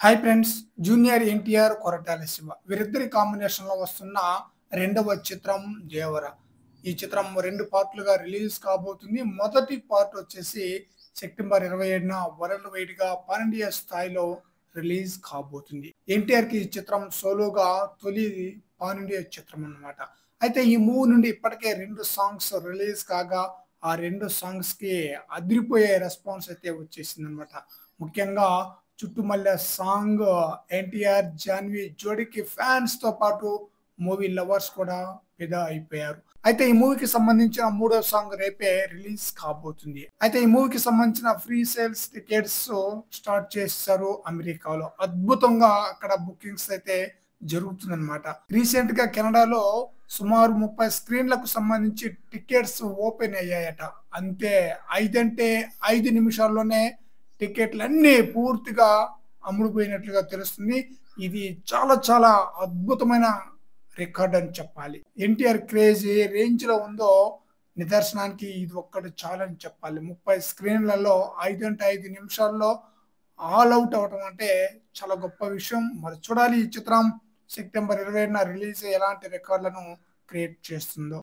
Hi friends. Junior NTR, Koratala Shiva వీరిద్దరి కాంబినేషన్‌లో వస్తున్న రెండవ చిత్రం 'దేవర'. ఈ చిత్రం 2 పార్ట్‌లుగా రిలీజ్ కాబోతుంది. మొదటి పార్ట్ వచ్చేసి సెప్టెంబర్ 27న వరల్డ్ వైడ్‌గా పాన్ ఇండియా స్థాయిలో రిలీజ్ కాబోతుంది. ఎన్టీఆర్‌కి ఈ చిత్రం సోలోగా తొలి పాన్ ఇండియా చిత్రం అన్నమాట. అయితే ఈ మూవీ నుండి ఇప్పటికే 2 సాంగ్స్ రిలీజ్ కాగా ఆ 2 సాంగ్స్‌కి అదిరిపోయే రెస్పాన్స్ అయితే వచ్చేసిందన్నమాట. ముఖ్యంగా 'చుట్టుమల్లె' సాంగ్ ఎన్టీఆర్, జాన్వి జోడీకి ఫ్యాన్స్‌తో పాటు మూవీ లవర్స్ కూడా ఫిదా అయిపోయారు. అయితే ఈ మూవీకి సంబంధించిన మూడో సాంగ్ రేపే రిలీజ్ కాబోతుంది. అయితే ఈ మూవీకి సంబంధించిన ఫ్రీ సేల్స్ టికెట్స్ స్టార్ట్ చేశారు అమెరికాలో. అద్భుతంగా అక్కడ బుకింగ్స్ అయితే జరుగుతుందన్నమాట. రీసెంట్‌గా కెనడాలో సుమారు 30 స్క్రీన్‌లకు సంబంధించి టికెట్స్ ఓపెన్ అయ్యాయట. అంతే 5 నిమిషాల్లోనే టికెట్లన్నీ పూర్తిగా అమ్ముడుపోయినట్లుగా తెలుస్తుంది. ఇది చాలా చాలా అద్భుతమైన రికార్డ్ అని చెప్పాలి. ఎన్టీఆర్ క్రేజ్ ఏ రేంజ్‌లో ఉందో నిదర్శనానికి ఇది ఒక్కటి చాలని చెప్పాలి. 30 స్క్రీన్‌లలో 5 నిమిషాల్లో ఆల్ ఔట్ అవ్వటం అంటే చాలా గొప్ప విషయం. మరి చూడాలి ఈ చిత్రం సెప్టెంబర్ 27న రిలీజ్ ఎలాంటి రికార్డులను క్రియేట్ చేస్తుందో.